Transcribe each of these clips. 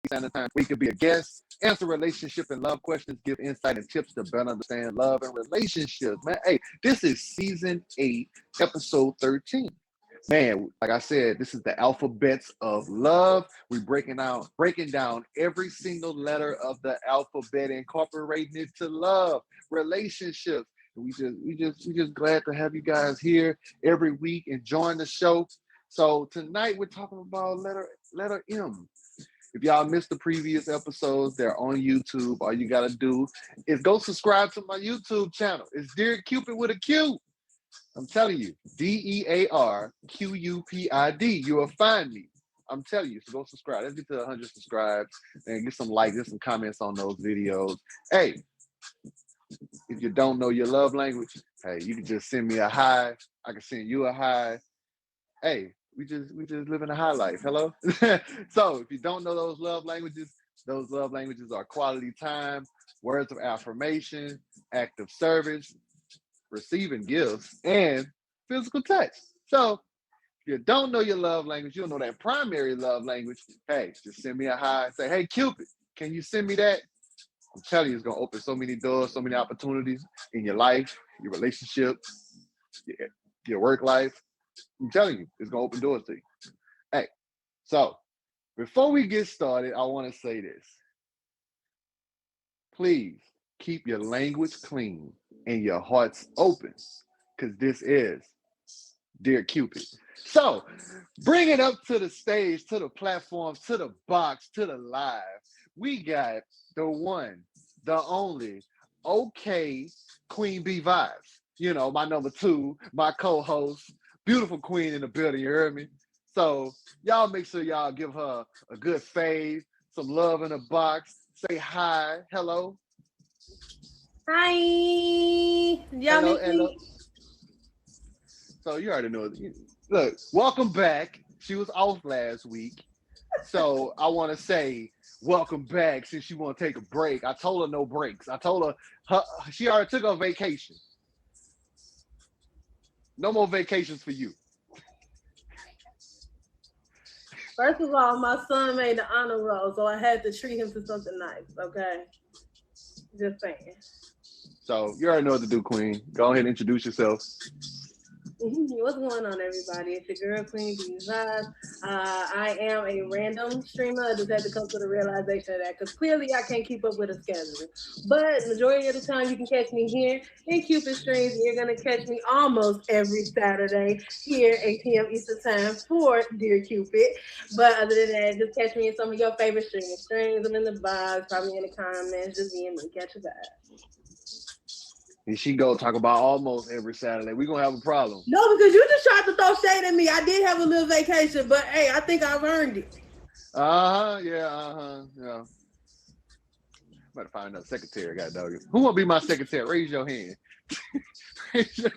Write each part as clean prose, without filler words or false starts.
Standard Time. We could be a guest, answer relationship and love questions, give insight and tips to better understand love and relationships. Man, hey, this is season 8, episode 13. Man, like I said, this is the alphabets of love. We're breaking down every single letter of the alphabet, incorporating it to love, relationships. We just glad to have you guys here every week enjoying the show. So tonight we're talking about letter M. If y'all missed the previous episodes, they're on YouTube. All you gotta do is go subscribe to my YouTube channel. It's Dear Cupid with a Q. I'm telling you, DEARQUPID. You will find me. I'm telling you, so go subscribe. Let's get to 100 subscribes and get some likes, get some comments on those videos. Hey, if you don't know your love language, hey, you can just send me a hi. I can send you a hi. Hey, we just living a high life. Hello. So if you don't know those love languages are quality time, words of affirmation, act of service, receiving gifts, and physical touch. So if you don't know your love language, you don't know that primary love language, hey, just send me a hi and say, hey, Cupid, can you send me that? I'm telling you, it's going to open so many doors, so many opportunities in your life, your relationship, your work life. I'm telling you, it's going to open doors to you. Hey, so before we get started, I want to say this. Please keep your language clean and your hearts open, because this is Dear Cupid. So bring it up to the stage, to the platform, to the box, to the live. We got the one, the only, okay, Queen B Vibes. You know, my number 2, my co-host, beautiful queen in the building, you heard me? So y'all make sure y'all give her a good fave, some love in the box. Say hi, hello. Hi, y'all Hello, miss hello. me? So you already know. Look, welcome back. She was off last week. So I want to say welcome back since she want to take a break. I told her no breaks. I told her she already took her vacation. No more vacations for you. First of all, my son made the honor roll, so I had to treat him to something nice. Okay, just saying. So you already know what to do, Queen. Go ahead and introduce yourself. What's going on, everybody? It's your girl Queen B Vibes. I am a random streamer. I just had to come to the realization of that because clearly I can't keep up with a schedule. But majority of the time, you can catch me here in Cupid Streams. You're gonna catch me almost every Saturday here 8 p.m. Eastern Time for Dear Cupid. But other than that, just catch me in some of your favorite streaming streams. I'm in the box, probably in the comments, just being me. Catch a vibe. And she go talk about almost every Saturday. We're gonna have a problem. No, because you just tried to throw shade at me. I did have a little vacation, but hey, I think I've earned it. Yeah. Better find another secretary, god dog it. Who wanna be my secretary? Raise your hand. Raise your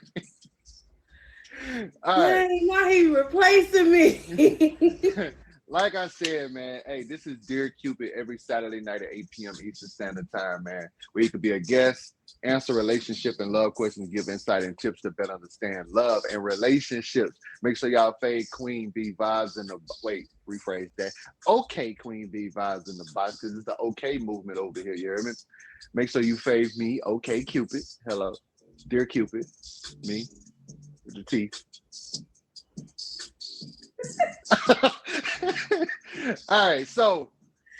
hand. All right. Dang, now he replacing me. Like I said, man, hey, this is Dear Cupid every Saturday night at 8 p.m. Eastern Standard Time, man. Where you could be a guest, answer relationship and love questions, give insight and tips to better understand love and relationships. Make sure y'all fade Queen B Vibes in the rephrase that. Okay, Queen B Vibes in the box, because it's the okay movement over here, you hear me? Make sure you fade me, okay, Cupid. Hello. Dear Cupid, me with the T. All right, so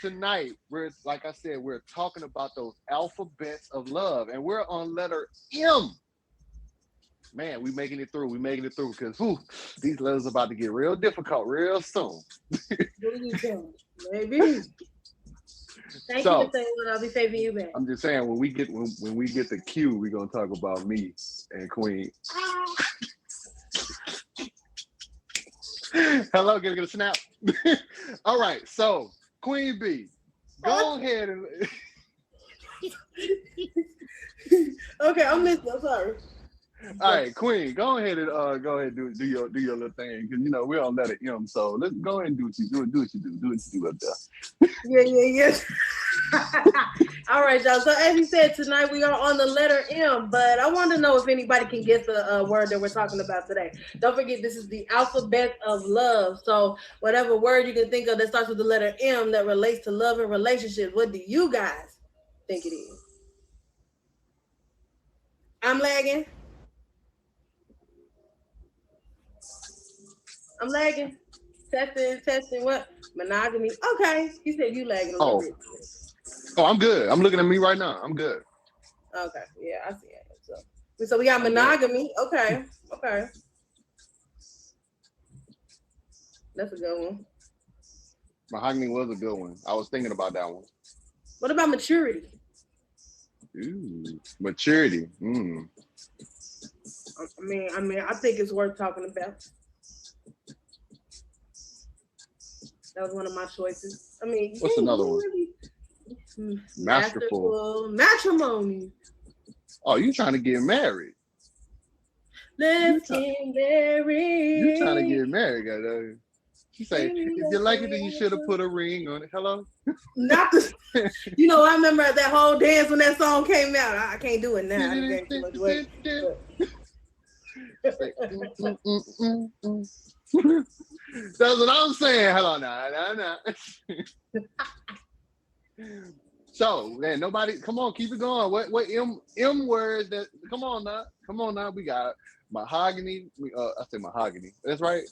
tonight we're like I said, we're talking about those alphabets of love, and we're on letter M. Man, we making it through. We making it through because these letters are about to get real difficult real soon. What are you doing, baby? Thank you for So saying what I'll be saving you back. I'm just saying when we get the Q, we're gonna talk about me and Queen. Hello, get a snap. All right, so Queen B, go ahead and Okay, I'm listening. I'm sorry. all right, Queen, go ahead and do your little thing because you know we don't let it M. So let's go ahead and do what you do. Do what you do. Do what you do up there. Yeah. All right, y'all. So as you said, tonight we are on the letter M, but I want to know if anybody can guess the word that we're talking about today. Don't forget, this is the alphabet of love. So whatever word you can think of that starts with the letter M that relates to love and relationships, what do you guys think it is? I'm lagging. I'm lagging. Testing, testing. What? Monogamy. Okay. You said you lagging a little Oh, bit. oh, I'm good. I'm looking at me right now. I'm good. Okay. Yeah, I see it. So we got I'm good. monogamy. Okay. Okay. That's a good one. Mahogany was a good one. I was thinking about that one. What about maturity? Ooh, maturity. Mm. I think it's worth talking about. That was one of my choices. What's another You one? really Masterful. masterful matrimony. Oh, you trying to get married? You Let's try, get you trying to married. get married? Goddamn. She say, if you like it, then you should have put a ring on it. Hello. Not the, I remember that whole dance when that song came out. I can't do it now. I gained too much weight. She say, That's what I'm saying. Hello, nah. So man, nobody. Come on, keep it going. What M words that? Come on now. We got mahogany. I say mahogany. That's right.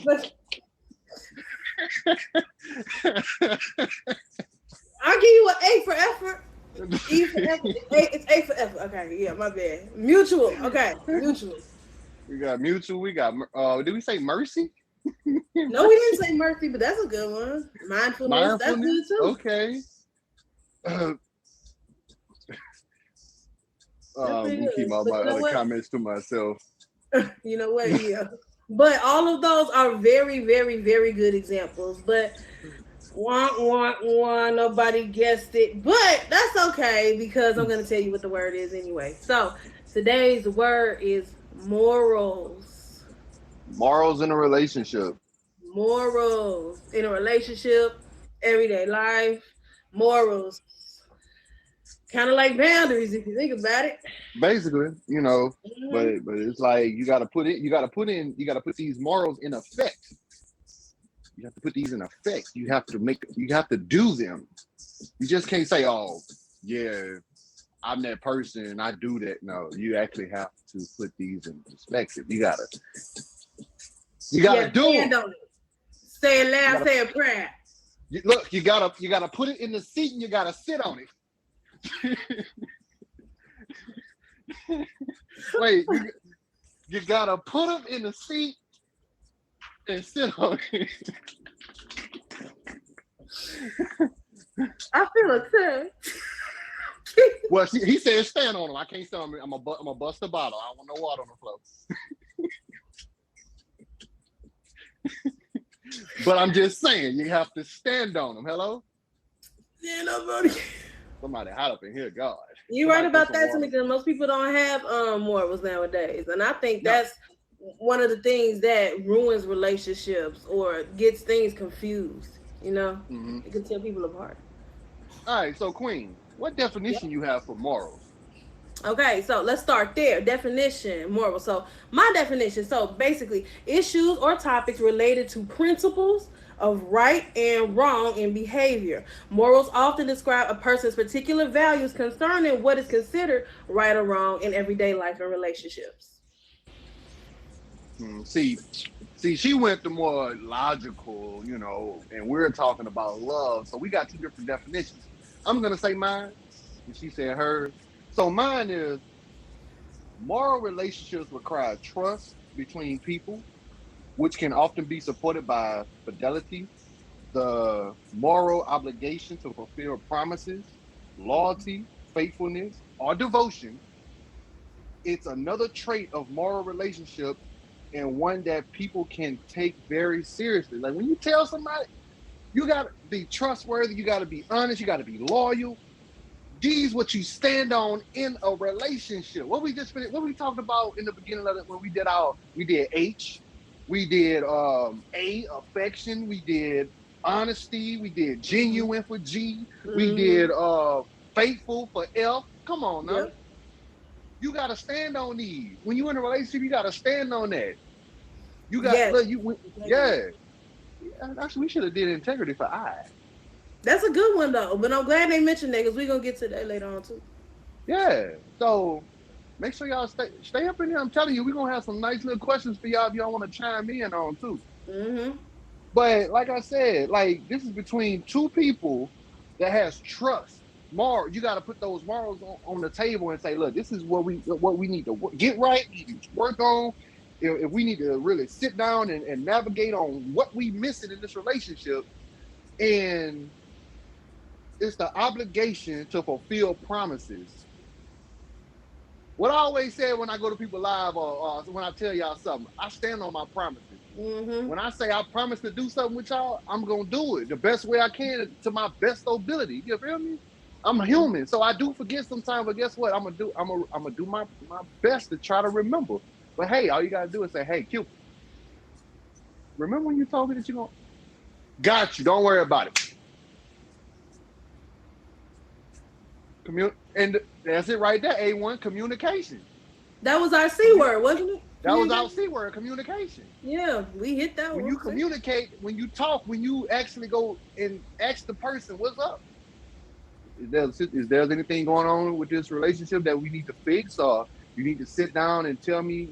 But I'll give you an A for effort. E for effort. It's A for effort. Okay, yeah, my bad. Mutual. Okay, mutual. We got mutual. We got. Did we say mercy? No, we didn't say mercy, but that's a good one. Mindfulness. That's good Mindfulness. too. Okay. Uh, That's pretty let me keep good. my But you know other what? comments to myself. You know what? Yeah. But all of those are very, very, very good examples. But nobody guessed it. But that's okay because I'm gonna tell you what the word is anyway. So today's word is morals. Morals in a relationship. Morals in a relationship, everyday life, morals. Kind of like boundaries if you think about it. Basically, Mhm. but it's like you got to put it. You got to put these morals in effect. You have to put these in effect. You have to do them. You just can't say, "Oh, yeah, I'm that person. I do that." No, you actually have to put these in perspective. You You gotta have to do stand them. on it. Say it You loud, gotta say a prayer. look. You gotta put it in the seat, and you gotta sit on it. Wait, you gotta put them in the seat and sit on it. I feel attacked. Well, he said stand on them. I can't stand on them. I'm gonna bust a bottle. I don't want no water on the floor. But I'm just saying, you have to stand on them. Hello? Yeah, nobody. Somebody hot up in here, God. You're right Somebody put about some that, water. because most people don't have morals nowadays, and I think No. that's one of the things that ruins relationships or gets things confused. Mm-hmm. It can tear people apart. All right, so Queen, what Yep. definition you have for morals? Okay, so let's start there. Definition, moral. So my definition. So basically, issues or topics related to principles of right and wrong in behavior. Morals often describe a person's particular values concerning what is considered right or wrong in everyday life and relationships. See, she went the more logical, and we're talking about love. So we got two different definitions. I'm gonna say mine, and she said hers. So mine is moral relationships require trust between people, which can often be supported by fidelity, the moral obligation to fulfill promises, loyalty, faithfulness, or devotion. It's another trait of moral relationships and one that people can take very seriously. Like when you tell somebody, you got to be trustworthy, you got to be honest, you got to be loyal. These what you stand on in a relationship. What we talked about in the beginning of it when we did H, we did A, affection, we did honesty. We did Mm-hmm. genuine for G. We Mm-hmm. did faithful for F. Come on now. Yep. You gotta stand on these. When you in a relationship, you gotta stand on that. You got Yes. look, Integrity. yeah. Actually, we should have did integrity for I. That's a good one though. But I'm glad they mentioned that because we're gonna get to that later on too. Yeah. So make sure y'all stay up in here. I'm telling you, we're gonna have some nice little questions for y'all if y'all want to chime in on too. Mm-hmm. But like I said, like this is between two people that has trust. You got to put those morals on the table and say, look, this is what we need to get right, we need to work on. If we need to really sit down and navigate on what we missing in this relationship, and it's the obligation to fulfill promises. What I always say when I go to people live or when I tell y'all something, I stand on my promises. Mm-hmm. When I say I promise to do something with y'all, I'm gonna do it the best way I can to my best ability. You feel me? I'm Mm-hmm. human, so I do forget sometimes. But guess what? I'm gonna do my best to try to remember. But hey, all you gotta do is say, "Hey, Cupid, remember when you told me that you gonna got you? Don't worry about it." And that's it right there. A1 communication. That was our C Commun- word, wasn't it? that was our Communication. C word, communication. Yeah, we hit that When one. you See? communicate, when you talk, when you actually go and ask the person, "What's up? Is there anything going on with this relationship that we need to fix, or you need to sit down and tell me,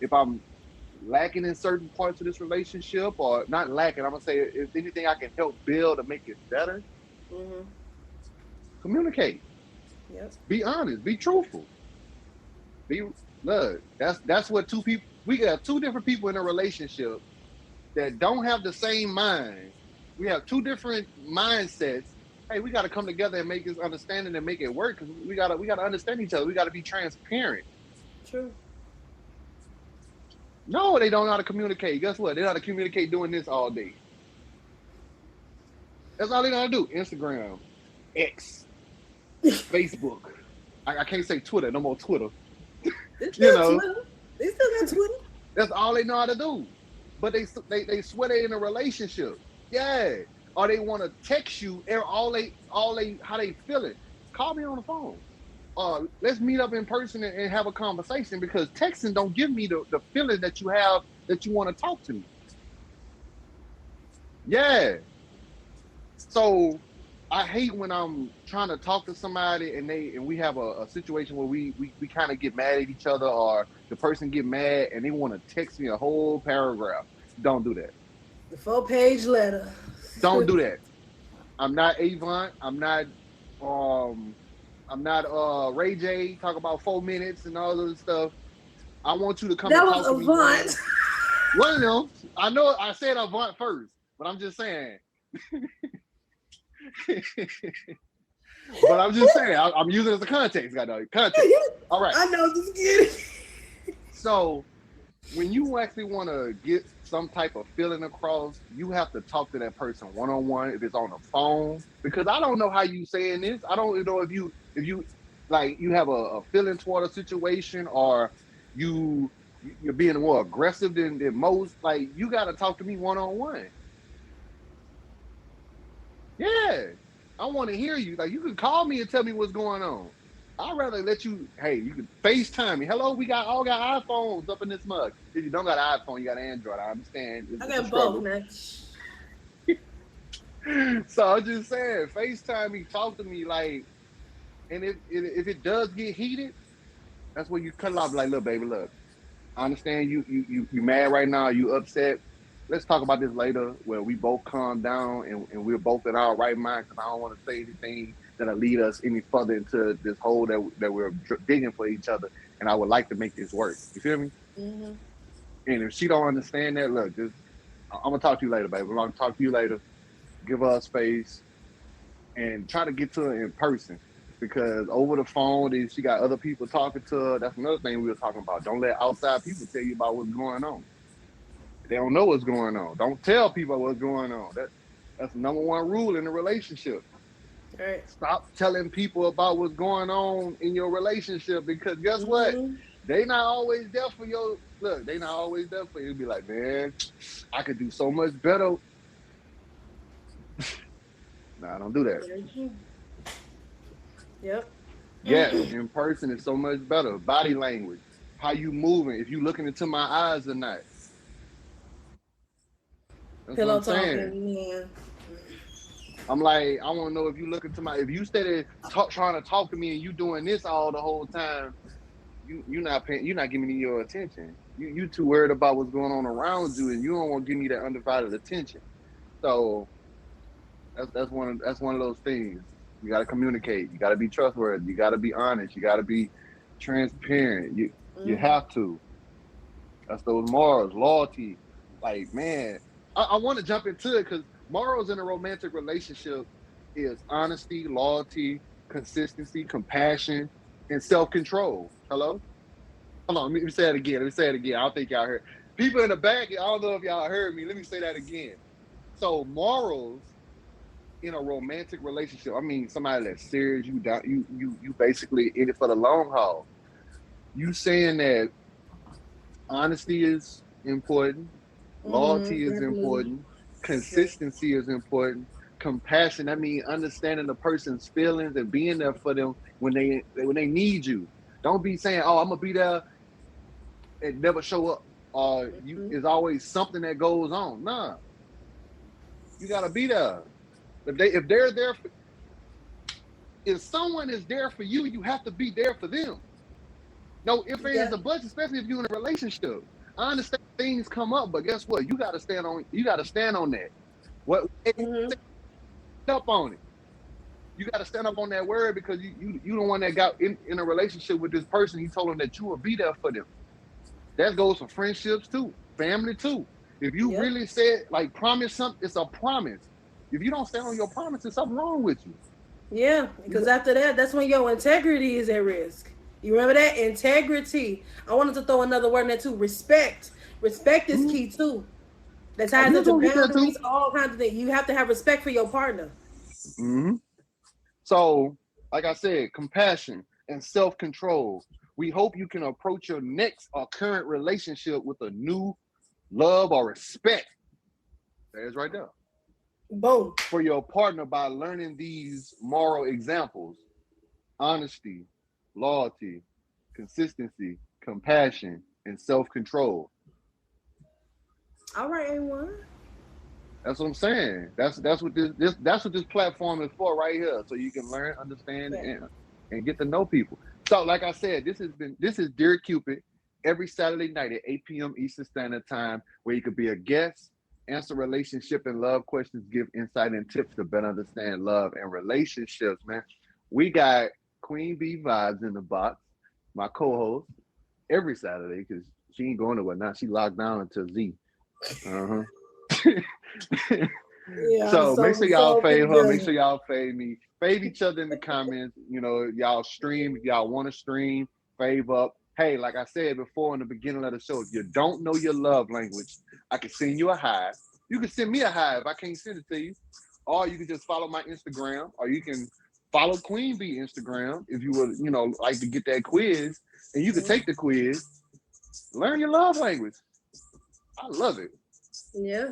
if I'm lacking in certain parts of this relationship, or not lacking, I'm gonna say if anything I can help build to make it better." Mm-hmm. Communicate, Yep. be honest, be truthful, be look. That's what two people. We got two different people in a relationship that don't have the same mind. We have two different mindsets. Hey, we got to come together and make this understanding and make it work, because we gotta understand each other. We got to be transparent. True. No, they don't know how to communicate. Guess what? They know how to communicate doing this all day. That's all they know how to do. Instagram, X, Facebook. I can't say Twitter, no more Twitter. It's You still know, Twitter. They still got Twitter. that's all they know how to do. But they swear they in a relationship. Yeah. Or they want to text you all they how they feeling. Call me on the phone. Let's meet up in person and have a conversation, because texting don't give me the feeling that you have that you want to talk to me. Yeah. So I hate when I'm trying to talk to somebody and we have a situation where we kind of get mad at each other, or the person get mad and they want to text me a whole paragraph. Don't do that. The 4-page letter. Don't do that. I'm not Avant. Um I'm not Ray J talk about 4 minutes and all this stuff. I want you to come That and was talk to me one Avant. on. Well, I know I said Avant first, but I'm just saying. But I'm just saying, I'm using it as a context. Got no context. All right. I know, just kidding. So when you actually want to get some type of feeling across, you have to talk to that person one on one. If it's on the phone, because I don't know how you saying this. I don't know if you like you have a feeling toward a situation, or you're being more aggressive than most. Like, you got to talk to me one on one. Yeah, I want to hear you. Like, you can call me and tell me what's going on. I'd rather let you. Hey, you can FaceTime me. Hello, we all got iPhones up in this mug. If you don't got an iPhone, you got an Android. I understand. I It's a got both struggle. now. So I'm just saying, FaceTime me, talk to me, like, and if it does get heated, that's when you cut it off. Like, look, baby, look, I understand you mad right now, you upset. Let's talk about this later, where we both calm down and we're both in our right mind, because I don't want to say anything that'll lead us any further into this hole that we're digging for each other. And I would like to make this work. You feel me? Mm-hmm. And if she don't understand that, look, I'm gonna talk to you later, baby. I'm gonna talk to you later. Give her a space and try to get to her in person. Because over the phone, she got other people talking to her. That's another thing we were talking about. Don't let outside people tell you about what's going on. They don't know what's going on. Don't tell people what's going on. That's the number one rule in a relationship. All right. Stop telling people about what's going on in your relationship, because guess what? Mm-hmm. They not always there for your look. They not always there for you. Be like, man, I could do so much better. No, I don't do that. Very true. Yep. Yes, in person is so much better. Body language, how you moving, if you looking into my eyes or not. That's what Pillow I'm saying. talking, yeah. I'm like, I want to know if you look into my, if you steady trying to talk to me and you doing this all the whole time, you're not paying, you're not giving me your attention. You too worried about what's going on around you, and you don't want to give me that undivided attention. So that's one of those things. You got to communicate. You got to be trustworthy. You got to be honest. You got to be transparent. You Mm-hmm. have to. That's those morals, loyalty. Like, man, I want to jump into it because morals in a romantic relationship is honesty, loyalty, consistency, compassion, and self-control. Hello? Hold on, let me say it again. Let me say it again. I don't think y'all heard. People in the back, I don't know if y'all heard me. Let me say that again. So morals in a romantic relationship, I mean somebody that's serious, you basically in it for the long haul. You saying that honesty is important, loyalty is Definitely. important, Yes. consistency is important, compassion. I mean, understanding the person's feelings and being there for them when they need you. Don't be saying, "Oh, I'm gonna be there," and never show up. You Mm-hmm. is always something that goes on. Nah, you gotta be there. If they're there, if someone is there for you, you have to be there for them. No if ands Yeah. or buts, especially if you're in a relationship. I understand things come up, but guess what? You gotta stand on that. What Mm-hmm. stand up on it. You gotta stand up on that word because you the one that got in a relationship with this person. He told them that you will be there for them. That goes for friendships too, family too. If you Yep. really said like promise something, it's a promise. If you don't stand on your promise, there's something wrong with you. Yeah, You because after that, that's when your integrity is at risk. You remember that? Integrity. I wanted to throw another word in there too. Respect. Respect is mm, key too. That oh, ties we was into gonna get that boundaries, too. all kinds of things. You have to have respect for your partner. hmm So, like I said, compassion and self control. We hope you can approach your next or current relationship with a new love or respect. There's right there. Boom. For your partner by learning these moral examples: honesty, loyalty, consistency, compassion, and self control. All right, everyone. That's what I'm saying. That's what this platform is for right here. So you can learn, understand, Yeah. and get to know people. So like I said, this is Dear Cupid every Saturday night at 8 p.m. Eastern Standard Time, where you could be a guest, answer relationship and love questions, give insight and tips to better understand love and relationships, man. We got Queen Bee Vibes in the box, my co-host, every Saturday, because she ain't going nowhere now. She locked down until Z. Uh-huh. Yeah, I'm So make sure so y'all so fave her. Make good. sure y'all fave me. Fave each other in the comments. Y'all stream if y'all want to stream. Fave up. Hey, like I said before in the beginning of the show, if you don't know your love language, I can send you a hive. You can send me a hive. I can't send it to you. Or you can just follow my Instagram, or you can follow Queen Bee Instagram if you would, like to get that quiz, and you can take the quiz. Learn your love language. I love it. Yeah.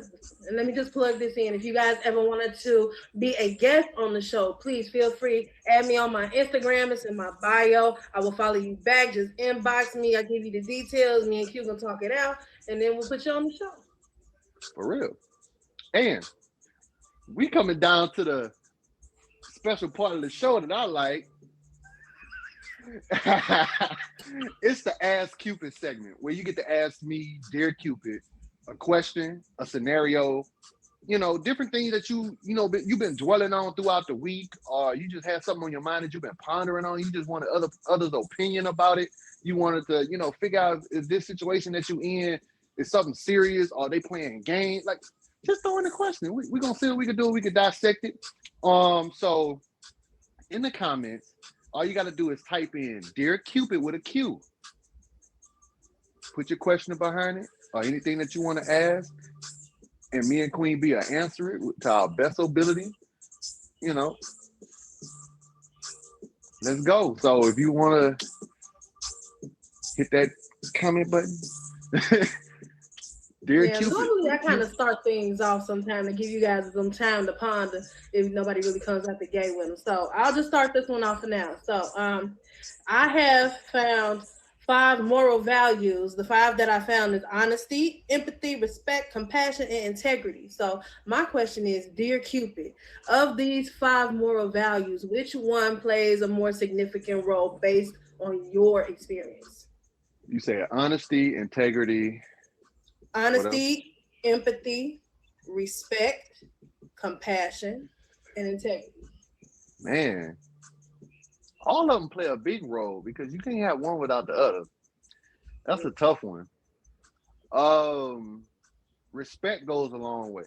And let me just plug this in. If you guys ever wanted to be a guest on the show, please feel free. Add me on my Instagram. It's in my bio. I will follow you back. Just inbox me. I give you the details. Me and Q gonna talk it out, and then we'll put you on the show. For real. And we coming down to the special part of the show that I like. It's the Ask Cupid segment where you get to ask me, Dear Cupid, a question, a scenario, different things that you've been dwelling on throughout the week, or you just had something on your mind that you've been pondering on. You just wanted others' opinion about it. You wanted to, figure out if this situation that you in is something serious, or they playing games. Like, just throw in the question. We gonna see what we can do. We can dissect it. So in the comments, all you got to do is type in Dear Cupid with a Q. Put your question behind it or anything that you want to ask, and me and Queen Bee will answer it to our best ability. You know, let's go. So if you want to hit that comment button, Dear Yeah, Cupid, normally I you, kind of start things off sometime to give you guys some time to ponder if nobody really comes out the gate with them. So I'll just start this one off for now. So I have found five moral values. The five that I found is honesty, empathy, respect, compassion, and integrity. So my question is, dear Cupid, of these five moral values, which one plays a more significant role based on your experience? you say honesty, integrity. What else? Honesty, empathy, respect, compassion, and integrity. Man, all of them play a big role because you can't have one without the other. That's a tough one. Um, Respect goes a long way.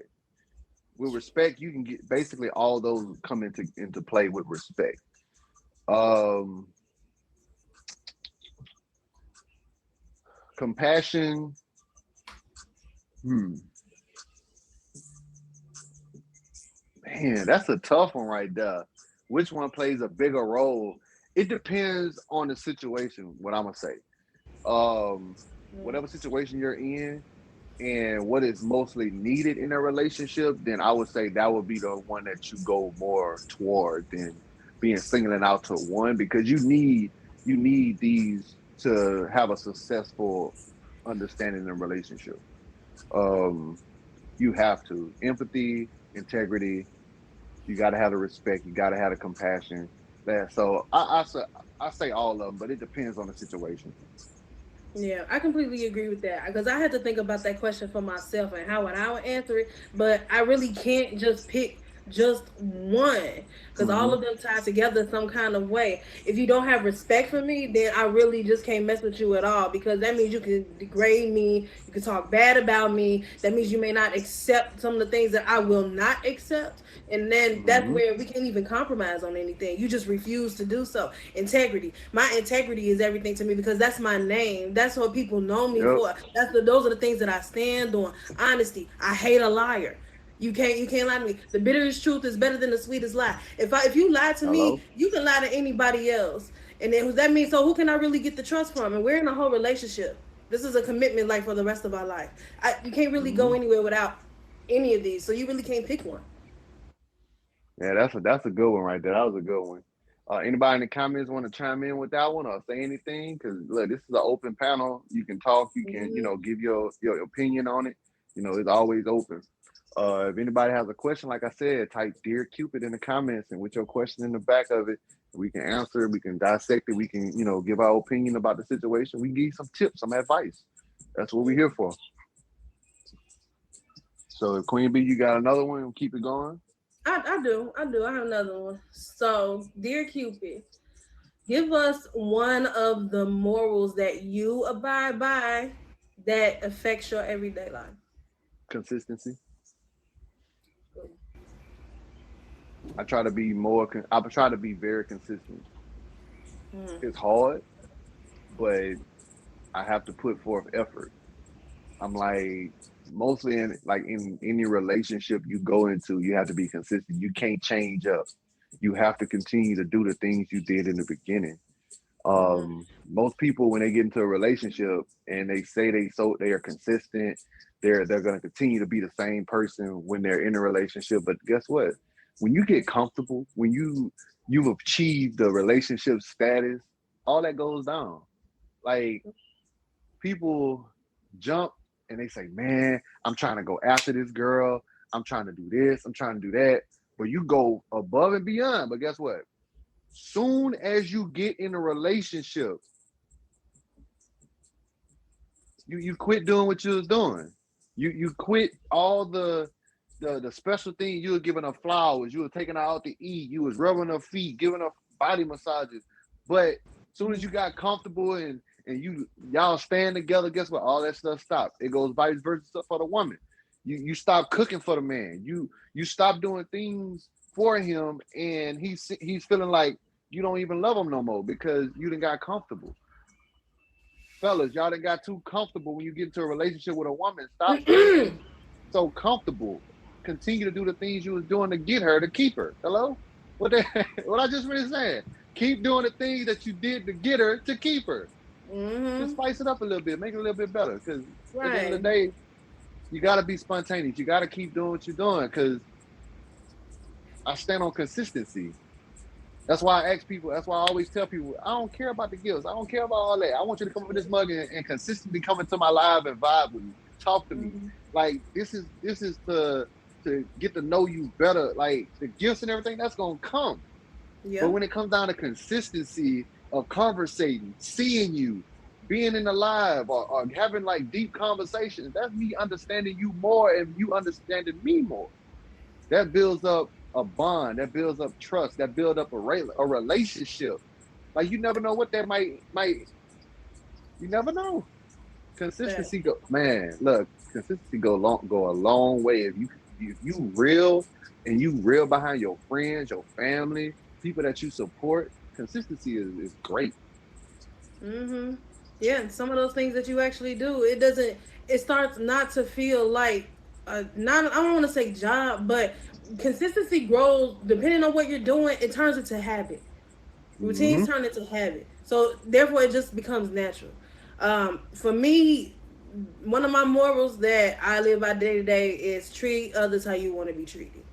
With respect, you can get basically all those come into play with respect. Um, Compassion. Hmm, man, that's a tough one right there. Which one plays a bigger role? It depends on the situation. What I'm gonna say. Um, Whatever situation you're in, and what is mostly needed in a relationship, then I would say that would be the one that you go more toward than being singling out to one because you need these to have a successful understanding in a relationship. Um, you have to empathy, integrity. You got to have the respect. You got to have the compassion. So I say all of them, but it depends on the situation. Yeah, I completely agree with that because I had to think about that question for myself and how I would answer it, but I really can't just pick just one because all Hmm. of them tie together some kind of way. If you don't have respect for me, then I really just can't mess with you at all because that means you can degrade me, you can talk bad about me. That means you may not accept some of the things that I will not accept, and then that's Hmm. where we can't even compromise on anything. You just refuse to do so. Integrity. My integrity is everything to me because that's my name. That's what people know me Yep. for. Those are the things that I stand on. Honesty. I hate a liar. You can't lie to me. The bitterest truth is better than the sweetest lie. If you lie to me, Hello. you can lie to anybody else. And then that means so who can I really get the trust from? And we're in a whole relationship. This is a commitment like for the rest of our life. You can't really go Hmm. anywhere without any of these. So you really can't pick one. Yeah, that's a good one right there. That was a good one. Anybody in the comments want to chime in with that one or say anything? Because look, this is an open panel. You can talk. You can Mm-hmm. give your opinion on it. It's always open. If anybody has a question, like I said, type "Dear Cupid" in the comments, and with your question in the back of it, we can answer it. We can dissect it. We can give our opinion about the situation. We can give you some tips, some advice. That's what we're here for. So, Queen B, you got another one? We'll keep it going. I do. I have another one. So, dear Cupid, give us one of the morals that you abide by that affects your everyday life. Consistency. I try to be more. I try to be very consistent. Mm. It's hard, but I have to put forth effort. I'm like mostly in any relationship you go into, you have to be consistent. You can't change up. You have to continue to do the things you did in the beginning. Mm. Most people when they get into a relationship and they say they are consistent, they're going to continue to be the same person when they're in a relationship. But guess what? When you get comfortable, when you've achieved the relationship status, all that goes down. Like people jump and they say, "Man, I'm trying to go after this girl. I'm trying to do this. I'm trying to do that." But you go above and beyond. But guess what? Soon as you get in a relationship, you quit doing what you was doing. You quit all the special things. You were giving her flowers. You were taking her out to eat. You was rubbing her feet, giving her body massages. But as soon as you got comfortable and y'all stand together, guess what? All that stuff stopped. It goes vice versa for the woman. You stop cooking for the man. You stop doing things for him, and he's feeling like you don't even love him no more because you didn't got comfortable. Fellas, y'all done got too comfortable when you get into a relationship with a woman. Stop being so comfortable. Continue to do the things you was doing to get her to keep her. Hello? What I just really saying? Keep doing the things that you did to get her to keep her. Just Mm-hmm. spice it up a little bit, make it a little bit better. Because at the end of Right. the day, You got to be spontaneous. You got to keep doing what you're doing because I stand on consistency. That's why I ask people. That's why I always tell people, I don't care about the gifts. I don't care about all that. I want you to come up with this mug and consistently come into my live and vibe with me. Talk to me. Mm-hmm. Like this is to get to know you better. Like the gifts and everything, that's gonna come. But Yeah. when it comes down to consistency of conversating, seeing you, being in the live or having like deep conversations, that's me understanding you more and you understanding me more. That builds up a bond, that builds up trust, that builds up a relationship. Like you never know what that might you never know. That. Consistency go man, look, consistency go a long way if you real and you real behind your friends, your family, people that you support. Consistency is great. Mm-hmm. Yeah, and some of those things that you actually do, it doesn't. It starts not to feel like not. I don't want to say job, but consistency grows depending on what you're doing. It turns into habit. Routines Mm-hmm. turn into habit, so therefore it just becomes natural. For me, one of my morals that I live by day to day is treat others how you want to be treated.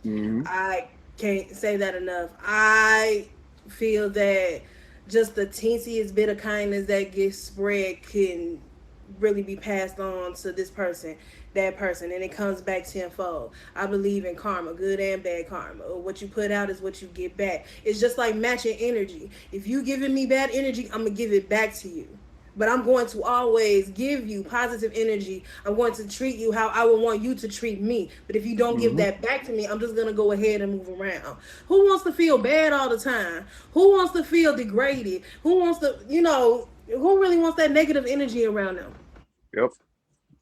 Mm-hmm. I can't say that enough. I feel that just the teensiest bit of kindness that gets spread can really be passed on to this person, that person, and it comes back tenfold. I believe in karma, good and bad karma. What you put out is what you get back. It's just like matching energy. If you giving me bad energy, I'm gonna give it back to you. But I'm going to always give you positive energy. I'm going to treat you how I would want you to treat me. But if you don't give Mm-hmm. that back to me, I'm just going to go ahead and move around. Who wants to feel bad all the time? Who wants to feel degraded? Who wants to, who really wants that negative energy around them? Yep.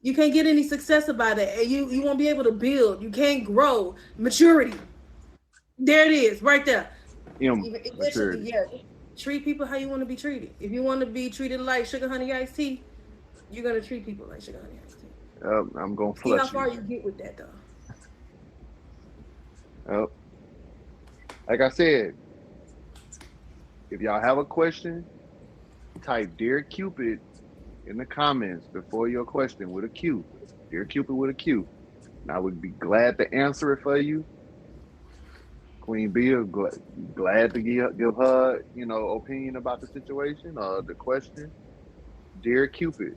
You can't get any success about it. And you won't be able to build. You can't grow. Maturity. There it is, right there. Eventually, Maturity. yeah. Treat people how you want to be treated. If you want to be treated like sugar honey iced tea, you're gonna treat people like sugar honey iced tea. Yep. I'm gonna See how flush far you. you get with that, though. Yep. Like I said, if y'all have a question, type Dear Cupid in the comments before your question with a Q. Dear Cupid with a Q. And I would be glad to answer it for you. Queen Bee, glad to give her, opinion about the situation or the question. Dear Cupid,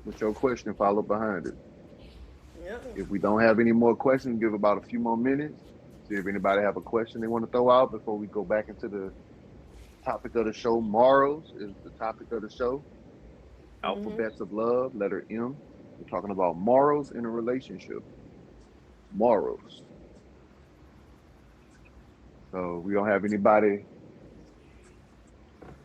with your question followed behind it. Yeah. If we don't have any more questions, give about a few more minutes. See if anybody have a question they want to throw out before we go back into the topic of the show. Morals is the topic of the show. Mm-hmm. Alphabets of love, letter M. We're talking about morals in a relationship. Morals. So we don't have anybody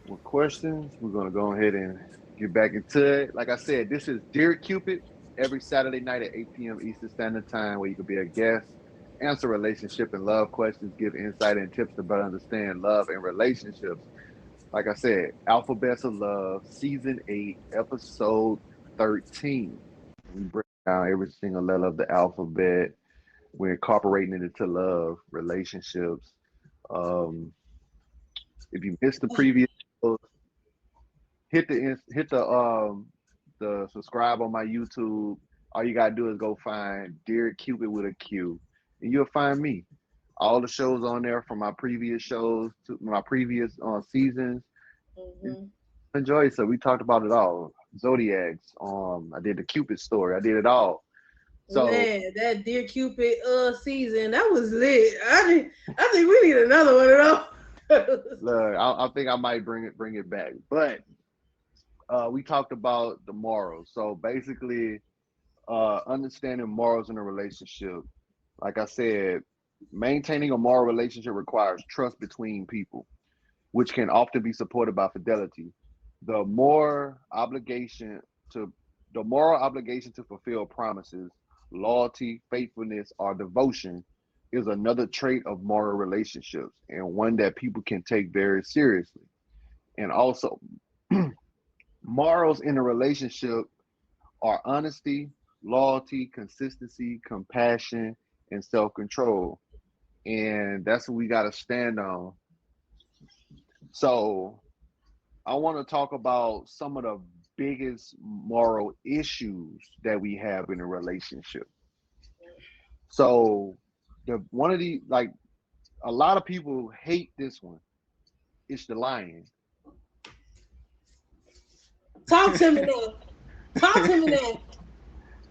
with questions. We're gonna go ahead and get back into it. Like I said, this is Dear Cupid every Saturday night at 8 p.m. Eastern Standard Time, where you can be a guest, answer relationship and love questions, give insight and tips to better understand love and relationships. Like I said, Alphabets of Love, Season 8, Episode 13. We break down every single letter of the alphabet. We're incorporating it into love, relationships. Um, if you missed the previous, hit the subscribe on my YouTube. All you gotta do is go find Dear Cupid with a Q, and you'll find me. All the shows on there from my previous shows to my previous seasons. Mm-hmm. Enjoy. So we talked about it all. Zodiacs. I did the Cupid story. I did it all. So Man, that Dear Cupid season, that was lit. I think we need another one of those. look, I think I might bring it back. But we talked about the morals. So basically, understanding morals in a relationship. Like I said, maintaining a moral relationship requires trust between people, which can often be supported by fidelity. The more obligation to the moral obligation to fulfill promises, loyalty, faithfulness, or devotion is another trait of moral relationships and one that people can take very seriously. And also, morals in a relationship are honesty, loyalty, consistency, compassion, and self control. And that's what we got to stand on. So, I want to talk about some of the biggest moral issues that we have in a relationship. So the one of the like a lot of people hate this one. It's the lying. Talk to me now. Talk to me now.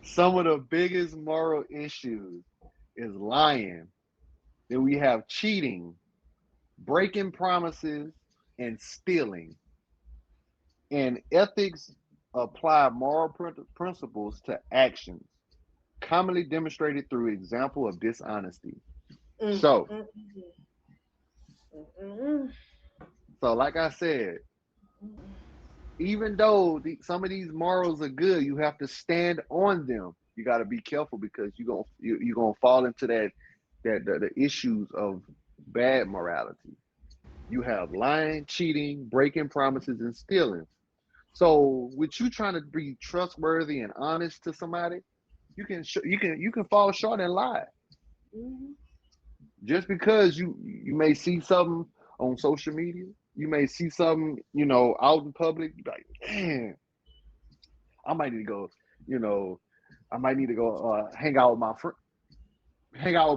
Some of the biggest moral issues is lying. Then we have cheating, breaking promises, and stealing. And ethics apply moral principles to actions, commonly demonstrated through example of dishonesty. Mm, So, mm, mm, mm, so like I said, even though some of these morals are good, you have to stand on them. You got to be careful because you're gonna fall into the issues of bad morality. You have lying, cheating, breaking promises, and stealing. So, with you trying to be trustworthy and honest to somebody, you can fall short and lie. mm, Just because you may see something on social media, you may see something out in public. You be like, man, I might need to go. You know, I might need to go hang out with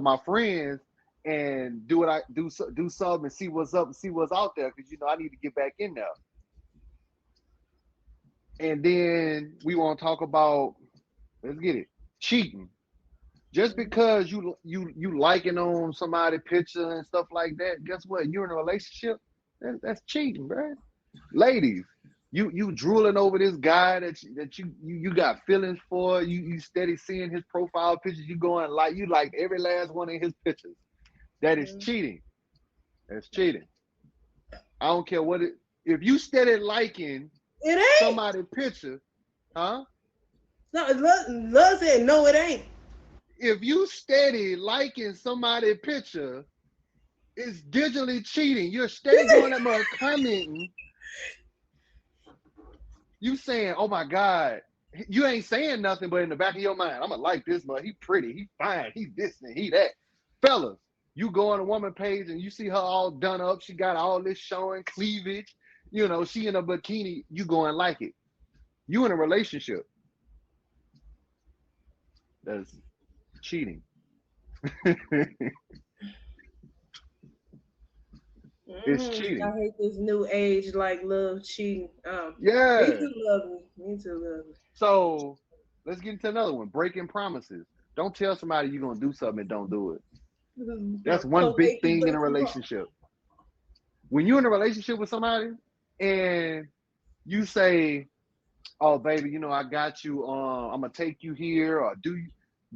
my friends and do what I do something and see what's up and see what's out there because I need to get back in there. And then we want to talk about, let's get it, cheating. Just because you liking on somebody picture and stuff like that, guess what? You're in a relationship. That's cheating, bro. Ladies, you drooling over this guy that you got feelings for. You steady seeing his profile pictures. You like every last one of his pictures. That is mm. cheating. That's cheating. I don't care what it. If you steady liking It ain't. somebody's picture, huh? No, love said no, it ain't. If you steady liking somebody's picture, it's digitally cheating. You're steady going up there commenting. You saying, "Oh my God," you ain't saying nothing, but in the back of your mind, I'm gonna like this, but he pretty, he fine, he this and he that. Fellas, you go on a woman page and you see her all done up. She got all this showing cleavage. She in a bikini. You go and like it. You in a relationship. That's cheating. It's I cheating. hate this new age like love cheating. Me Yeah. too, love me. Me too, love me. So let's get into another one. Breaking promises. Don't tell somebody you're gonna do something and don't do it. That's one Come big make you thing in break a your heart. relationship. When you're in a relationship with somebody and you say, "Oh, baby, I got you. I'm gonna take you here," or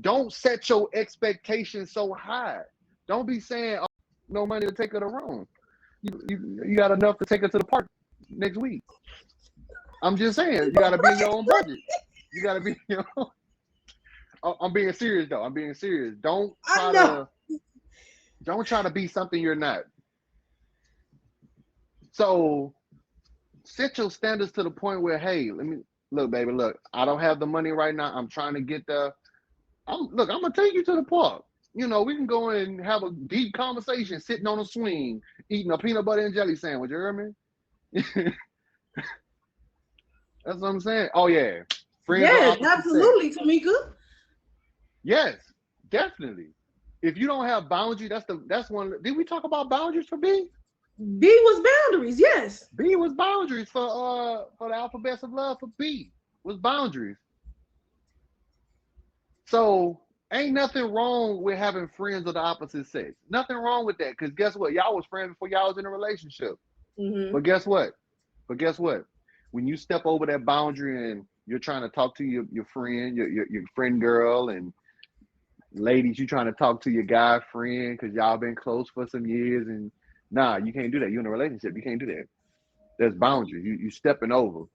don't set your expectations so high. Don't be saying, "Oh, no money to take her to Rome." You got enough to take her to the park next week. I'm just saying, you got to be in your own budget. You got to be. I'm being serious though. I'm being serious. I know. Don't try to be something you're not. So set your standards to the point where, hey, let me look, baby, look, I don't have the money right now. I'm trying to get there. I'm gonna take you to the park. We can go and have a deep conversation sitting on a swing, eating a peanut butter and jelly sandwich. You hear me? That's what I'm saying. Oh yeah. Friends of Yes, opposite sex. absolutely, Tamika. Yes, definitely. If you don't have boundaries, that's one. Did we talk about boundaries for B? B was boundaries. Yes. B was boundaries for the alphabets of love for B was boundaries. So ain't nothing wrong with having friends of the opposite sex. Nothing wrong with that. Cause guess what? Y'all was friends before y'all was in a relationship. Mm-hmm. But guess what? But guess what? When you step over that boundary and you're trying to talk to your friend, your friend girl, and ladies, you trying to talk to your guy friend because y'all been close for some years, and nah, you can't do that. You in a relationship, you can't do that. There's boundaries. You stepping over.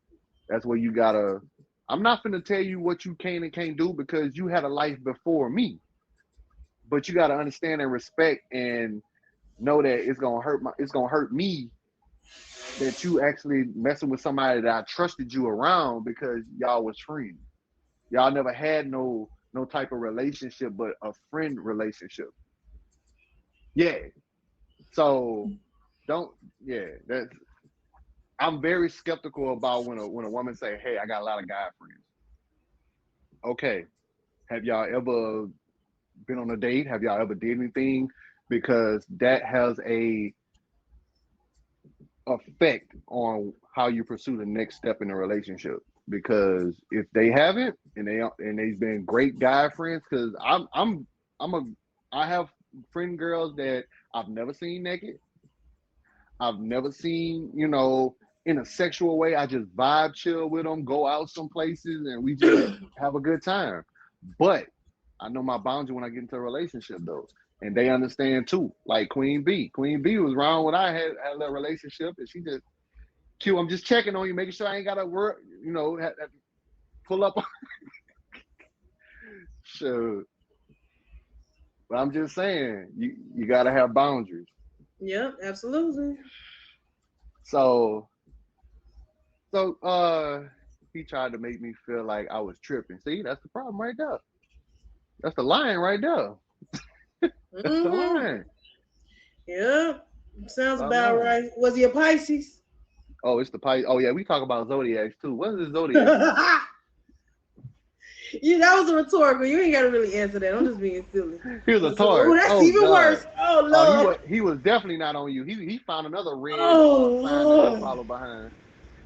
That's where you gotta. I'm not gonna tell you what you can and can't do because you had a life before me. But you gotta understand and respect and know that it's gonna hurt me that you actually messing with somebody that I trusted you around because y'all was friends. Y'all never had no type of relationship, but a friend relationship. Yeah. So don't. Yeah. That's. I'm very skeptical about when a woman say, "Hey, I got a lot of guy friends." Okay, have y'all ever been on a date? Have y'all ever did anything? Because that has a effect on how you pursue the next step in a relationship. Because if they haven't, and they've been great guy friends, because I'm a I have friend girls that I've never seen naked. I've never seen, in a sexual way. I just vibe chill with them, go out some places, and we just have a good time. But I know my boundary when I get into a relationship, though, and they understand too. Like Queen B. Queen B was wrong when I had a relationship, and she just, Q, I'm just checking on you, making sure I ain't got to work, have to pull up. Sure. But I'm just saying, you got to have boundaries. Yep, absolutely. So So he tried to make me feel like I was tripping. See, that's the problem right there. That's the line right there. That's the Mm-hmm. line. Yep. Sounds Stop about lying. right. Was he a Pisces? Oh, it's the pipe. Oh yeah, we talk about zodiacs too. What is the zodiac? That was a rhetorical. You ain't got to really answer that. I'm just being silly. He was a Oh, Taurus. that's Oh even God. worse. Oh Oh, he Lord. was he was definitely not on you. He found another red Oh sign to go Lord. follow behind.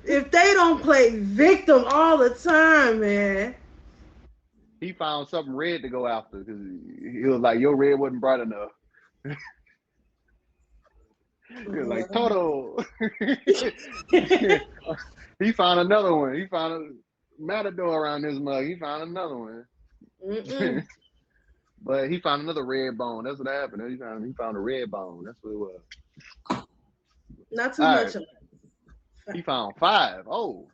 If they don't play victim all the time, man. He found something red to go after because he was like, your red wasn't bright enough. He was like, Toto. He found another one. He found a matador around his mug. He found another one. Mm-mm. But he found another red bone. That's what happened. He found a red bone. That's what it was. Not too All right. much of He found five. Oh,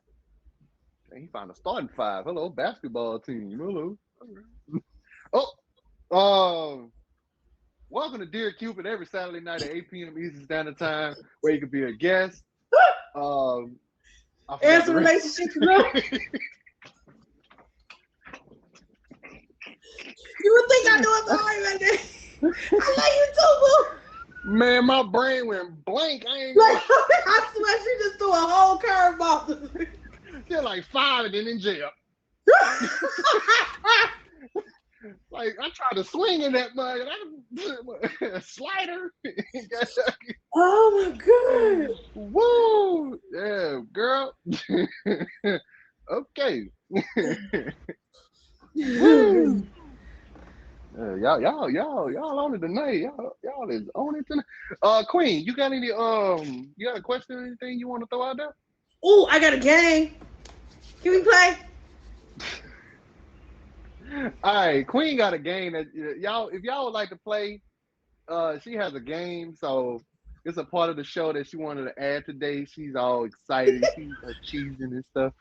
he found a starting five. Hello, basketball team. Hello. Oh, welcome to Dear Cupid every Saturday night at 8 p.m. Eastern Standard Time, where you could be a guest. I forgot answer the rest. relationship no. You would think I know it behind right there. I love you too, boo. Man, my brain went blank. I ain't Like, gonna. I swear she just threw a whole curveball. They're like five and then in jail. Like I tried to swing in that mug, and I slider. Oh my god. Woo! Yeah, girl. Okay. Woo! Y'all on it tonight. Y'all is on it tonight. Queen, you got you got a question or anything you want to throw out there? Ooh, I got a game. Can we play? All right, Queen got a game that y'all, if y'all would like to play, she has a game, so it's a part of the show that she wanted to add today. She's all excited. She's cheesing and stuff.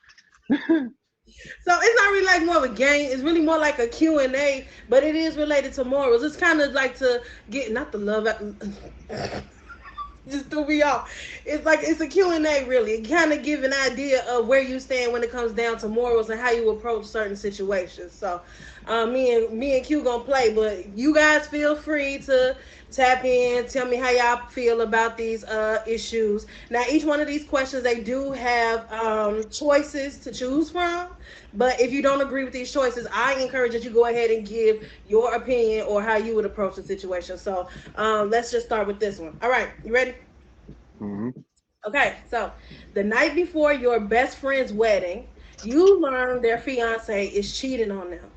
So it's not really like more of a game. It's really more like a Q&A, but it is related to morals. It's kind of like to get, not the love. Just threw me off. It's like it's a Q&A really. It kind of give an idea of where you stand when it comes down to morals and how you approach certain situations. So me and Q gonna play, but you guys feel free to tap in, tell me how y'all feel about these issues. Now each one of these questions they do have choices to choose from. But if you don't agree with these choices, I encourage that you go ahead and give your opinion or how you would approach the situation. So let's just start with this one. All right, you ready? Hmm. Okay, so the night before your best friend's wedding, you learn their fiance is cheating on them.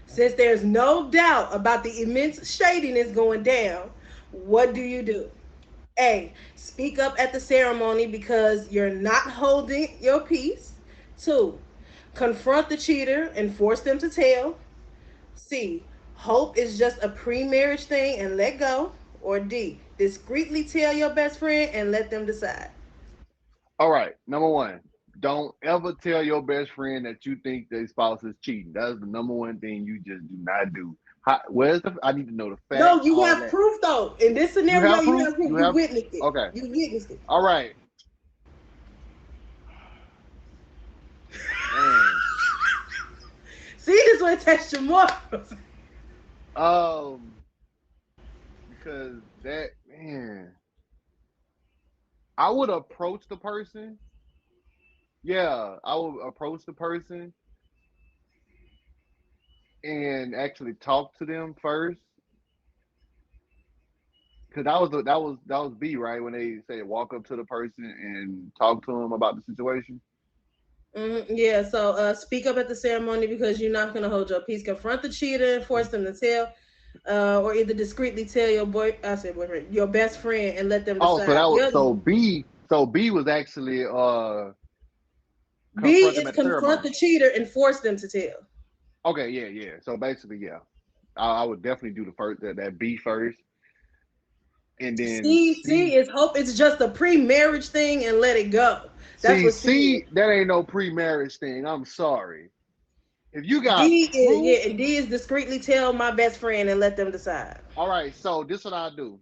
Since there's no doubt about the immense shadiness going down, what do you do? A. Speak up at the ceremony because you're not holding your peace. 2. Confront the cheater and force them to tell. C. Hope is just a pre marriage thing and let go. Or D. Discreetly tell your best friend and let them decide. All right, number one, don't ever tell your best friend that you think their spouse is cheating. That is the number one thing you just do not do. Where's the? I need to know the No, facts, you all have that. proof though. In this You scenario, have you proof. have proof. You You have. witnessed it. Okay. You witnessed it. All right, man. See, this one test your more. Um, because that man, I would approach the person. Yeah, I would approach the person and actually talk to them first. Cause that was B, right, when they say walk up to the person and talk to them about the situation. Yeah, so speak up at the ceremony because you're not going to hold your peace. Confront the cheater and force them to tell, or either discreetly tell I said boyfriend, your best friend, and let them Oh, so decide. that The was other so B was actually B confront them is at the confront ceremony. the cheater and force them to tell. Okay, yeah, yeah. So basically, yeah, I would definitely do the first that B first, and then C C. is hope it's just a pre-marriage thing and let it go. That's See, what C is. C, that ain't no pre-marriage thing. I'm sorry. If you got D is proof, yeah, and D is discreetly tell my best friend and let them decide. all right. So this what I do.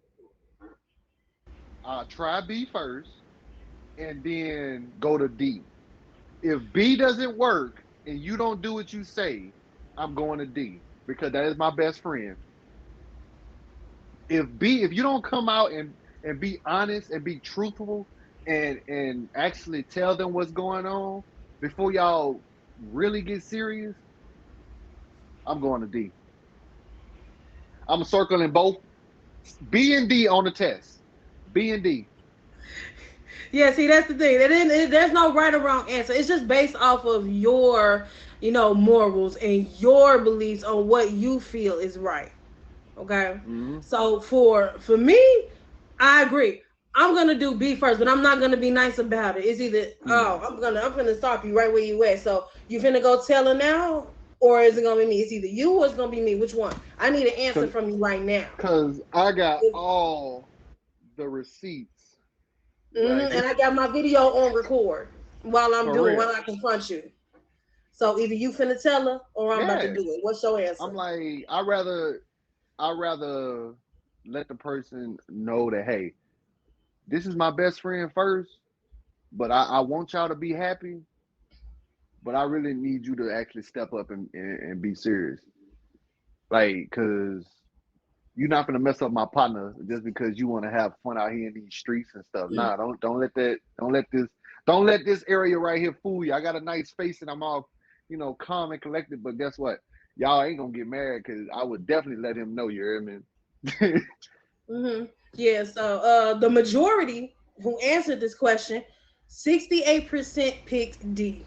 I try B first, and then go to D. If B doesn't work and you don't do what you say, I'm going to D because that is my best friend. If you don't come out and be honest and be truthful and actually tell them what's going on before y'all really get serious, I'm going to D. I'm circling both B and D on the test. B and D. Yeah, see, that's the thing. There's no right or wrong answer. It's just based off of your, morals and your beliefs on what you feel is right. Okay, Mm-hmm. so for me, I agree. I'm gonna do B first, but I'm not gonna be nice about it. It's either I'm gonna stop you right where you at. So you finna go tell her now, or is it gonna be me? It's either you or it's gonna be me. Which one? I need an answer Cause, from you right now. Cause I got all the receipts right And here I got my video on record for while real. I confront you. So either you finna tell her or I'm about to Yeah. do it. What's your I'm answer? like, I rather let the person know that, hey, this is my best friend first, but I want y'all to be happy, but I really need you to actually step up and be serious. Like, cause you're not gonna mess up my partner just because you want to have fun out here in these streets and stuff. Nah, don't let this area right here fool you. I got a nice face and I'm all, calm and collected, but guess what? Y'all ain't gonna get married because I would definitely let him know, you hear me? Yeah, so the majority who answered this question, 68% picked D.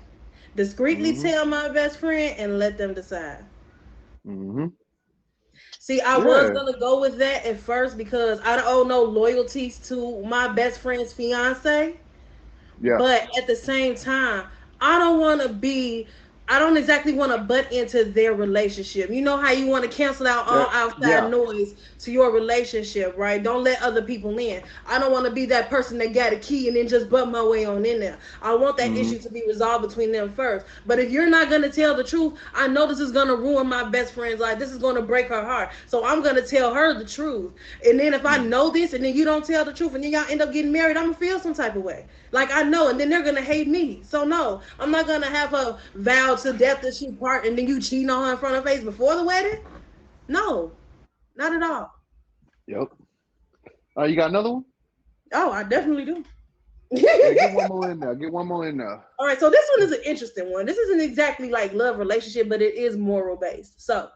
Discreetly hmm tell my best friend and let them decide. hmm See, I was Yeah. gonna go with that at first because I don't owe no loyalties to my best friend's fiance. Yeah. But at the same time, I don't want to be. I don't exactly want to butt into their relationship. You know how you want to cancel out all outside Yeah. noise to your relationship, right? Don't let other people in. I don't want to be that person that got a key and then just butt my way on in there. I want that hmm issue to be resolved between them first. But if you're not going to tell the truth, I know this is going to ruin my best friend's life. This is going to break her heart. So I'm going to tell her the truth. And then if I know this and then you don't tell the truth and then y'all end up getting married, I'm going to feel some type of way. Like I know, and then they're gonna hate me. So no, I'm not gonna have her vow to death that she part, and then you cheating on her in front of her face before the wedding. No, not at all. Yep. You got another one? Oh, I definitely do. Yeah, get one more in there. Get one more in there. All right, so this one is an interesting one. This isn't exactly like love relationship, but it is moral based. So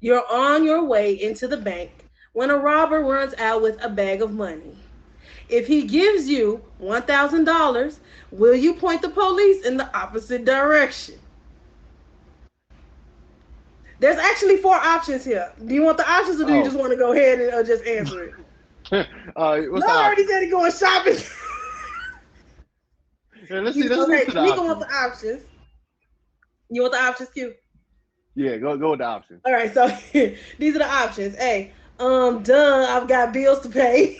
you're on your way into the bank when a robber runs out with a bag of money. If he gives you $1,000, will you point the police in the opposite direction? There's actually four options here. Do you want the options or do you Oh. just want to go ahead and just answer it? What's Y'all the already option? said he going shopping. Yeah, let's see. Let's listen Okay, to the let me go with options. the options. You want the options, Q? Yeah, go with the options. All right, so these are the options. Hey, duh, I've got bills to pay.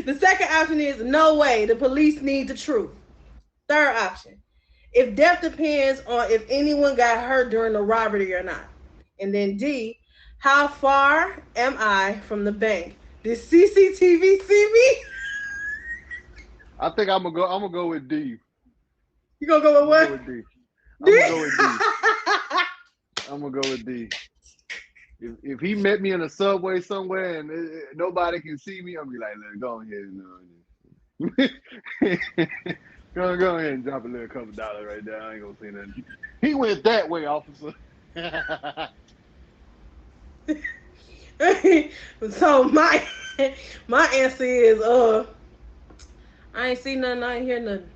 The second option is no way, the police need the truth. Third option, if death depends on if anyone got hurt during the robbery or not. And then D, how far am I from the bank? Did CCTV see me? I think I'm gonna go. I'm gonna go with D. You gonna go I'm with gonna go what? with D. I'm gonna D? go with D. I'm gonna go with D. If he met me in a subway somewhere and nobody can see me, I'll be like, look, go ahead. Go ahead and drop a little couple dollars right there. I ain't gonna say nothing. He went that way, officer. So my answer is I ain't see nothing, I ain't hear nothing.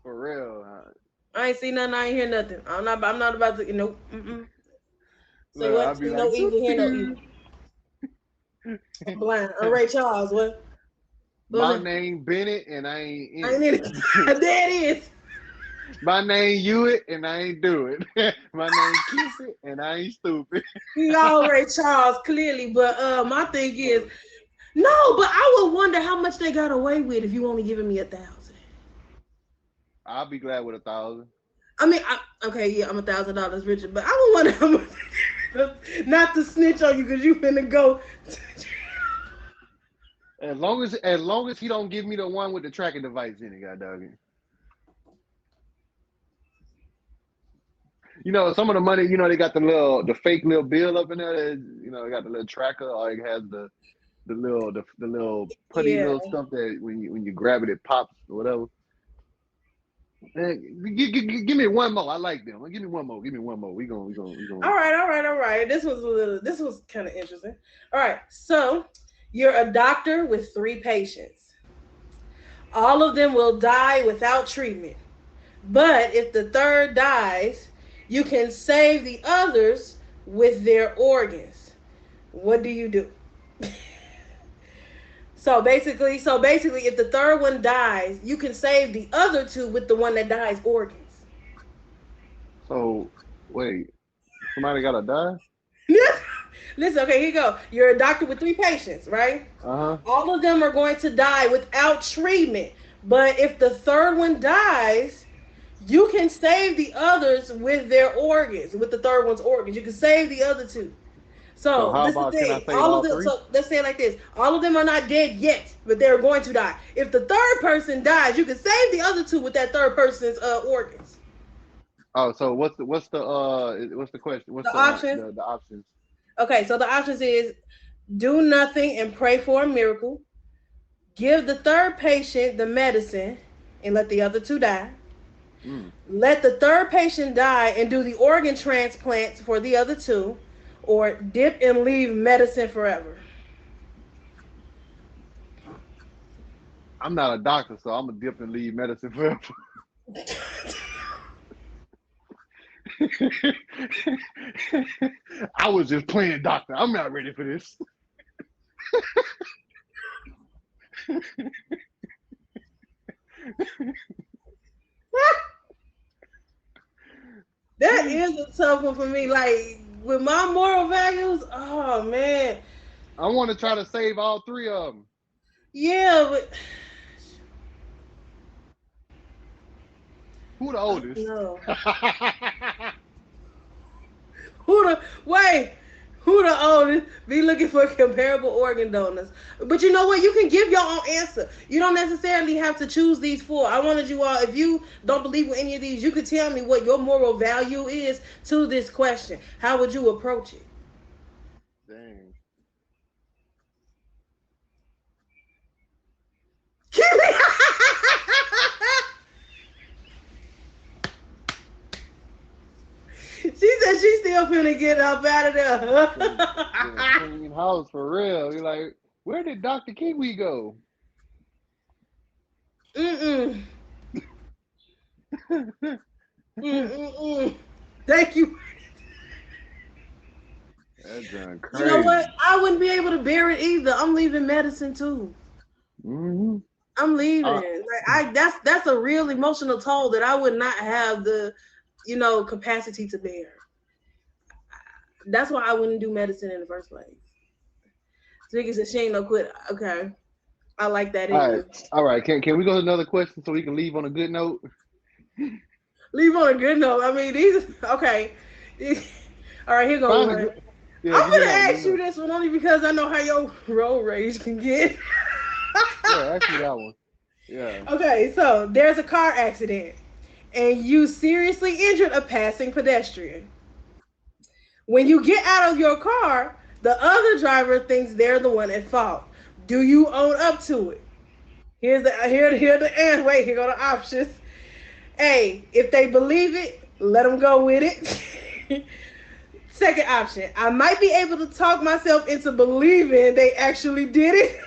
For real. I ain't see nothing, I ain't hear nothing. I'm not about to nope. Mm-mm. Say Look, I'll what? be See like, no evil, hear no evil. I'm blind. I'm Ray Charles. What? my What? name Bennett and I ain't I in ain't in it. it. There it is. My name Hewitt and I ain't do it. My name Cupid and I ain't stupid. No, Ray Charles, clearly. But my thing is, no, but I would wonder how much they got away with if you only giving me 1,000. I'll be glad with 1,000. I mean, okay, yeah, I'm $1,000 richer, but I would wonder how much. Not to snitch on you because you finna go. As long as he don't give me the one with the tracking device in it, god dog it. Some of the money, they got the fake little bill up in there. They got the little tracker, or it has the little putty Yeah. little stuff that when you grab it, it pops or whatever. Give me one more. I like them. Give me one more. Give me one more. We gonna. All right. This was kind of interesting. All right, so you're a doctor with 3 patients. All of them will die without treatment. But if the third dies, you can save the others with their organs. What do you do? So basically, if the third one dies, you can save the other two with the one that dies organs. So wait, somebody gotta die? Listen, okay, here you go. You're a doctor with 3 patients, right? Uh huh. All of them are going to die without treatment. But if the third one dies, you can save the others with their organs, with the third one's organs. You can save the other two. So So how this is the about can I thing. save All of all them. three? So let's say it like this: all of them are not dead yet, but they're going to die. If the third person dies, you can save the other two with that third person's organs. Oh, so what's the question? What's The the options. the options? Okay, so the options is do nothing and pray for a miracle. Give the third patient the medicine and let the other two die. Mm. Let the third patient die and do the organ transplants for the other two, or dip and leave medicine forever. I'm not a doctor, so I'm gonna dip and leave medicine forever. I was just playing doctor. I'm not ready for this. That is a tough one for me. Like with my moral values, oh man, I want to try to save all three of them. yeah, but Who the I don't oldest? know. Who the wait? Who the oldest? Be looking for comparable organ donors. But you know what? You can give your own answer. You don't necessarily have to choose these four. I wanted you all, if you don't believe with any of these, you could tell me what your moral value is to this question. How would you approach it? Dang. She said she's still finna get up out of there. Clean house for real. You're like, where did Dr. Kiwi go? Mm-mm. Mm-mm-mm. Thank you. That's done You know what? crazy. I wouldn't be able to bear it either. I'm leaving medicine too. Hmm. I'm leaving. Uh, Like that's a real emotional toll that I would not have the, capacity to bear. That's why I wouldn't do medicine in the first place. Niggas said she ain't no quit. Okay, I like that in all right, you. all right. Can we go to another question so we can leave on a good note? Leave on a good note. I mean, these okay. All right, here go Find a one. good. Yeah, I'm give me gonna one. Give ask me you one. this one only because I know how your road rage can get. Yeah, ask me that one. Yeah. Okay, so there's a car accident, and you seriously injured a passing pedestrian. When you get out of your car, the other driver thinks they're the one at fault. Do you own up to it? Here the answer. Wait, here go the options. A, if they believe it, let them go with it. Second option, I might be able to talk myself into believing they actually did it.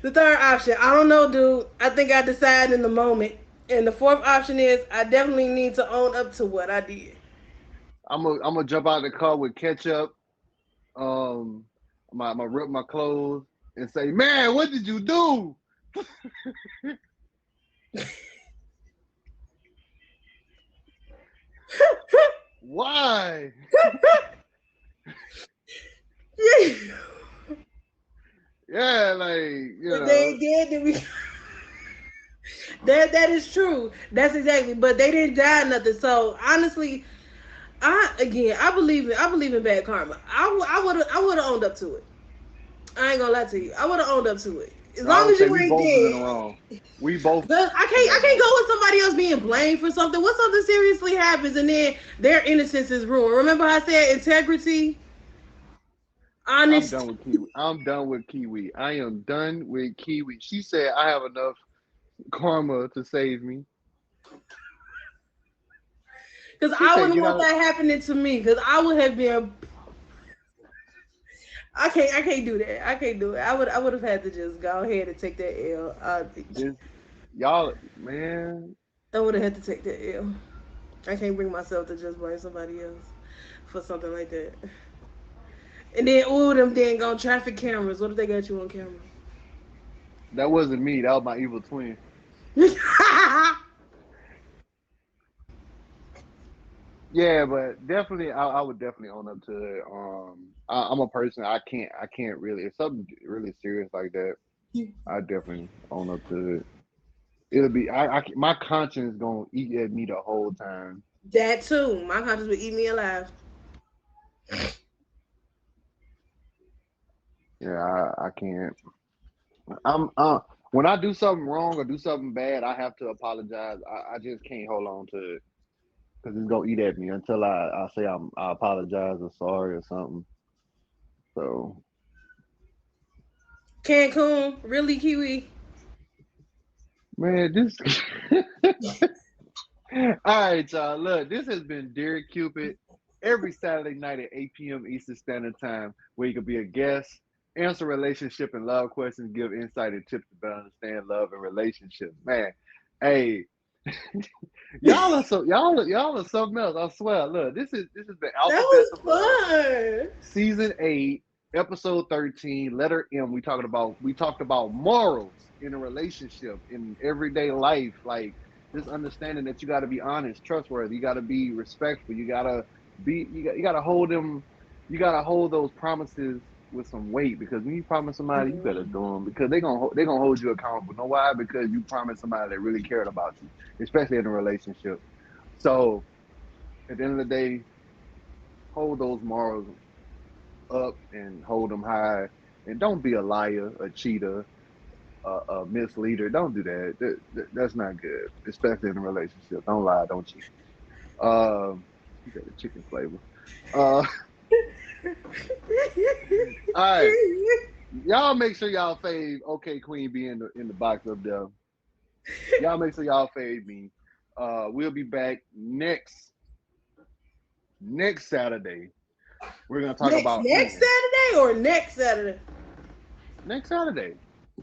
The third option, I don't know, dude. I think I decide in the moment. And the fourth option is, I definitely need to own up to what I did. I'm gonna jump out of the car with ketchup. Um, I'm gonna rip my clothes and say, "Man, what did you do? Why?" Yeah. Yeah, like If they did, then we that is true. That's exactly. But they didn't die nothing. So honestly, I believe in bad karma. I would have owned up to it. I ain't gonna lie to you. I would have owned up to it. As I long would as say you we ain't both is in the dead. wrong. We both But in I that can't wrong. go with somebody else being blamed for something. What something seriously happens and then their innocence is ruined. Remember I said integrity, I'm honesty. done with Kiwi. I'm done with Kiwi. I am done with Kiwi. She said I have enough karma to save me. Because She I said wouldn't get want out. that happening to me. Because I would have been. I can't do that. I can't do it. I would have had to just go ahead and take that L. This y'all, man. I would have had to take that L. I can't bring myself to just blame somebody else for something like that. And then, ooh, them dang on traffic cameras. What if they got you on camera? That wasn't me. That was my evil twin. Yeah, but definitely, I would definitely own up to it. I'm a person. I can't really. If something really serious like that, I definitely own up to it. It'll be. My conscience gonna eat at me the whole time. That too. My conscience would eat me alive. Yeah, I can't. I'm. When I do something wrong or do something bad, I have to apologize. I just can't hold on to it because it's gonna eat at me until I say I apologize or sorry or something. So Cancun, really, Kiwi? man, this. All right, y'all. Look, this has been Derek Cupid every Saturday night at 8 p.m. Eastern Standard Time, where you can be a guest, answer relationship and love questions, give insight and tips to better understand love and relationships. Man, hey, y'all are something else. I swear. Look, this has been That Alphabets was of Love, fun. Season 8, Episode 13, Letter M. We talked about morals in a relationship in everyday life, like this understanding that you got to be honest, trustworthy, you got to be respectful, you got to hold them, you got to hold those promises with some weight because when you promise somebody, you better do them because they're gonna hold you accountable. Know why? Because you promised somebody that really cared about you, especially in a relationship. So at the end of the day, hold those morals up and hold them high. And don't be a liar, a cheater, a misleader. Don't do that. That's not good, especially in a relationship. Don't lie. Don't cheat. You got a chicken flavor. Uh, all right. Y'all make sure y'all fade OK Queen be in the box up there. Y'all make sure y'all fade me. We'll be back next Saturday. We're gonna talk about Next Saturday or next Saturday? next Saturday.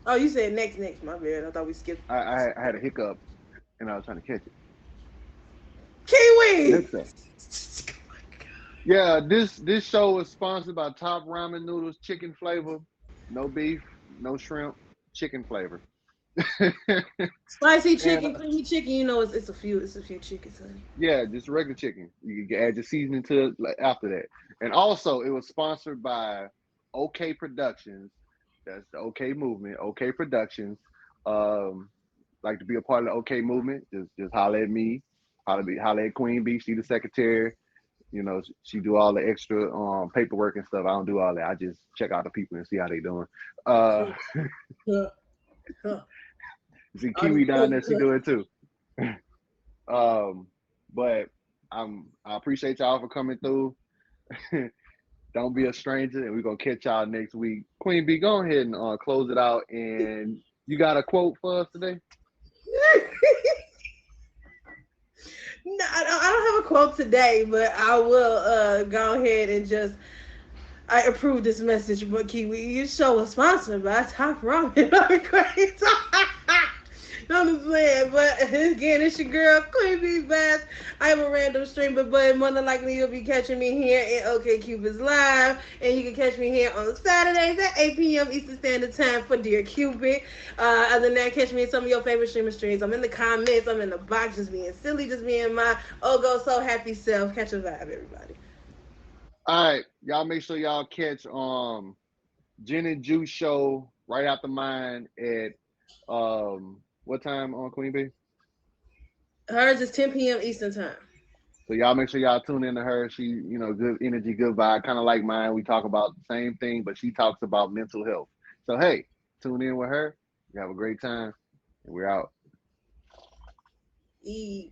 Oh, you said next. My bad. I thought we skipped. I had a hiccup and I was trying to catch it. Kiwi. Next Saturday. Yeah, this show is sponsored by Top Ramen Noodles Chicken Flavor. No beef, no shrimp, chicken flavor. Spicy and chicken, creamy chicken. You know, it's a few chickens, honey. yeah, just regular chicken. You can add your seasoning to it like, after that. And also, it was sponsored by OK Productions. That's the OK movement. OK Productions. Um, like to be a part of the OK movement, just holler at me. Holler at Queen B. She the secretary. You know, she do all the extra paperwork and stuff. I don't do all that. I just check out the people and see how they doing. Uh, Huh, huh. see All these Kiwi down there, paper she do it too. But I appreciate y'all for coming through. Don't be a stranger, and we're gonna catch y'all next week. Queen B, go ahead and close it out and You got a quote for us today? No, I don't have a quote today, but I will go ahead and just I approve this message. But Kiwi, your show was sponsored by Top Ramen. I'm crazy. I'm just playing, but again, it's your girl Queen Bee Bass. I am a random streamer, but more than likely you'll be catching me here in OK Cupid's Live, and you can catch me here on Saturdays at 8 p.m. Eastern Standard Time for Dear Cupid. Other than that, catch me in some of your favorite streamer streams. I'm in the comments, I'm in the box, just being silly, just being my oh go so happy self. Catch a vibe, everybody. All right, y'all make sure y'all catch Gin and Juice show right after mine at what time on Queen Bee? Hers is 10 p.m. Eastern Time. So y'all make sure y'all tune in to her. She, good energy, good vibe, kind of like mine. We talk about the same thing, but she talks about mental health. So hey, tune in with her. You have a great time, and we're out. E